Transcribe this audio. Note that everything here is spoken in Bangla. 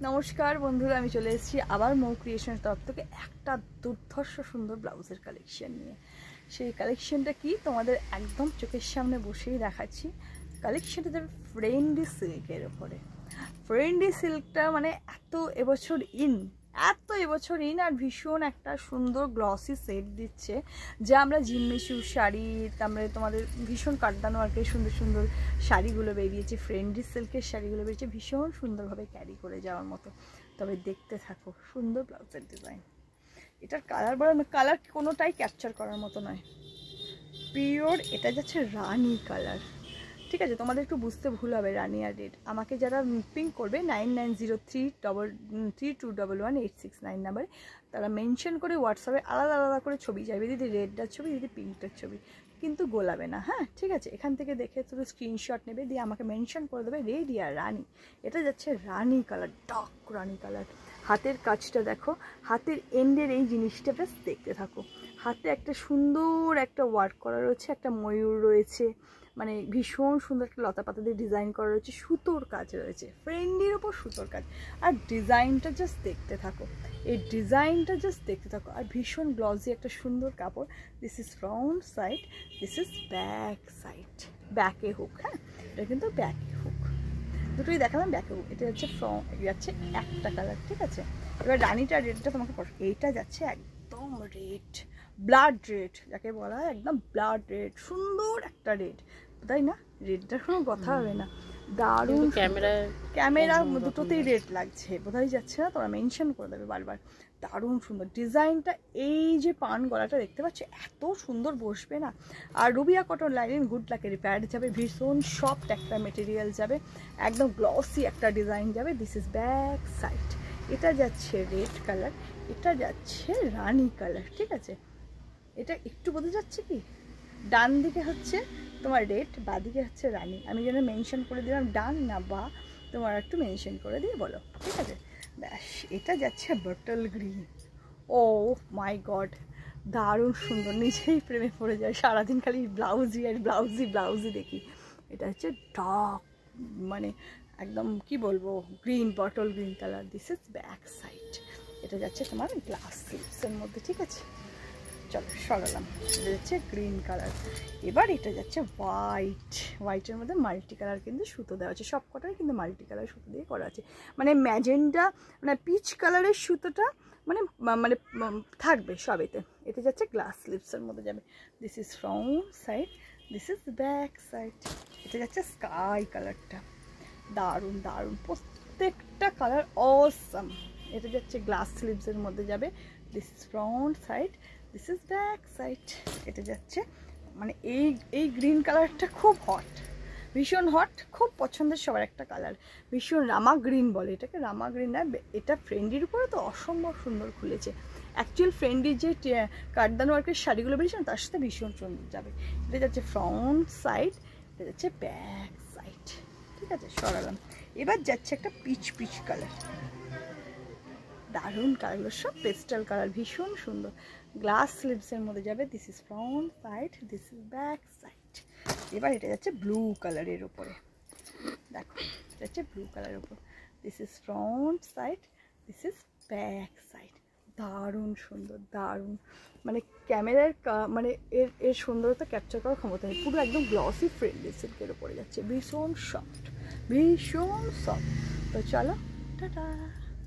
নমস্কার বন্ধুরা, আমি চলে এসেছি আবার মৌ ক্রিয়েশনের তরফ থেকে একটা দুর্ধর্ষ সুন্দর ব্লাউজের কালেকশন নিয়ে। সেই কালেকশনটা কি তোমাদের একদম চোখের সামনে বসেই দেখাচ্ছি। কালেকশনটা যাবে ফ্রেন্ডি সিল্কের ওপরে। ফ্রেন্ডি সিল্কটা মানে এত এবছর ইন আর ভীষণ একটা সুন্দর গ্লসি সেট দিচ্ছে, যা আমরা জিম্মিচু শাড়ি, তারপরে তোমাদের ভীষণ কাটদানো আর কি সুন্দর সুন্দর শাড়িগুলো বেরিয়েছে, ফ্রেন্ডি সিল্কের শাড়িগুলো বেরিয়েছে, ভীষণ সুন্দরভাবে ক্যারি করে যাওয়ার মতো। তবে দেখতে থাকো সুন্দর ব্লাউজের ডিজাইন। এটার কালার কোনোটাই ক্যাপচার করার মতো নয়, পিওর। এটা যাচ্ছে রানি কালার, ঠিক আছে? তোমাদের একটু বুঝতে ভুল হবে রানি আর রেড। আমাকে যারা পিঙ্ক করবে 990333211869 নাম্বারে, তারা মেনশন করে হোয়াটসঅ্যাপে আলাদা আলাদা করে ছবি চাইবে, দিদি রেডটার ছবি, দিদি পিঙ্কটার ছবি, কিন্তু গোলাবে না। হ্যাঁ, ঠিক আছে? এখান থেকে দেখে শুধু স্ক্রিনশট নেবে, দিয়ে আমাকে মেনশন করে দেবে রেড আর রানি। এটা যাচ্ছে রানি কালার, ডার্ক রানি কালার। হাতের কাজটা দেখো, হাতের এন্ডের এই জিনিসটা বেশ দেখতে থাকো। হাতে একটা সুন্দর একটা ওয়ার্ক করা রয়েছে, একটা ময়ূর রয়েছে, মানে ভীষণ সুন্দর একটা লতা পাতা দিয়ে ডিজাইন করা রয়েছে, সুতোর কাজ রয়েছে, ফ্রেন্ডির ওপর সুতোর কাজ। আর ডিজাইনটা জাস্ট দেখতে থাকো, এই ডিজাইনটা জাস্ট দেখতে থাকো। আর ভীষণ গ্লসি একটা সুন্দর কাপড়। This is front side, this is back side, ব্যাকে হুক। হ্যাঁ, এটা কিন্তু ব্যাকে হুক, দুটোই দেখালাম ব্যাকে হুক। এটা যাচ্ছে যাচ্ছে একটা কালার, ঠিক আছে? এবার রানিটা রেডটা তোমাকে এইটা যাচ্ছে একদম রেড, ব্লাড রেড যাকে বলা হয়, একদম ব্লাড রেড, সুন্দর একটা রেড, তাই না? রেডটার কোনো কথা হবে না, দারুণ। ক্যামেরা দুটোতেই রেড লাগছে, বোঝাই যাচ্ছে না, তোমরা মেনশন করে দেবে বারবার। দারুণ সুন্দর ডিজাইনটা। এই যে পান গলাটা দেখতে পাচ্ছ, এত সুন্দর বসবে না। আর রুবিয়া কটন লাইনিং গুড লাকের প্যাড যাবে, ভীষণ সফট একটা মেটেরিয়াল যাবে, একদম গ্লসি একটা ডিজাইন যাবে। This is back side. এটা যাচ্ছে রেড কালার, এটা যাচ্ছে রানি কালার, ঠিক আছে? এটা একটু বোঝা যাচ্ছে কি? ডান দিকে হচ্ছে তোমার রেড, বাঁ দিকে হচ্ছে রানি। আমি যেন মেনশন করে দিলাম ডান না বা, তোমার একটু মেনশন করে দিয়ে বলো, ঠিক আছে? ব্যাস, এটা যাচ্ছে বটল গ্রিন। ও মাই গড, দারুণ সুন্দর, নিজেই প্রেমে পড়ে যায়, সারাদিন খালি ব্লাউজি আর ব্লাউজি দেখি। এটা হচ্ছে ডার্ক, মানে একদম কি বলবো, green, bottle green colour. This is back side. এটা যাচ্ছে তোমার গ্লাস স্লিপসের মধ্যে, ঠিক আছে? চলো সরালাম। এটা যাচ্ছে গ্রিন কালার। এবার এটা যাচ্ছে হোয়াইটের মধ্যে মাল্টি কালার কিন্তু সুতো দেওয়া আছে, সব কটাই কিন্তু মাল্টি কালার সুতো দিয়ে করা আছে, মানে ম্যাজেন্ডা, মানে পিচ কালারের সুতোটা মানে মানে থাকবে সবেতে। এটা যাচ্ছে গ্লাস স্লিপসের মধ্যে যাবে। This is front side, this is back side. এটা যাচ্ছে স্কাই কালারটা, দারুণ দারুণ, প্রত্যেকটা কালার অসাম। এটা যাচ্ছে গ্লাস স্লিভসের মধ্যে যাবে। This is front side, this is back side. এটা যাচ্ছে মানে এই গ্রিন কালারটা খুব হট, ভীষণ হট, খুব পছন্দের সবার একটা কালার, ভীষণ রামা গ্রিন বলে এটাকে, রামা গ্রিন না, এটা ফ্রেন্ডির উপরে তো অসম্ভব সুন্দর খুলেছে। অ্যাকচুয়াল ফ্রেন্ডির যে কাঠদানো ওয়ার্কের শাড়িগুলো বেরিয়েছে না, তার সাথে ভীষণ সুন্দর যাবে। এটা যাচ্ছে ফ্রন্ট সাইড, এটা যাচ্ছে ব্যাক সাইড, ঠিক আছে? সরালাম। এবার যাচ্ছে একটা পিচ কালার, দারুণ কালারগুলো সব পেস্টাল কালার, ভীষণ সুন্দর, গ্লাস স্লিভসের মধ্যে যাবে। This is front side, this is back side. এবার এটা যাচ্ছে ব্লু কালারের উপরে, দেখো এটা যাচ্ছে ব্লু কালারের উপর। This is front side, this is back side. দারুণ সুন্দর, দারুণ, মানে ক্যামেরার মানে এর সুন্দরতা ক্যাপচার করার ক্ষমতা নেই। পুরো একদম গ্লসি ফ্রেন্ডলি সিল্কের উপরে যাচ্ছে, ভীষণ সফট, ভীষণ সফট। তো চলো, টাটা।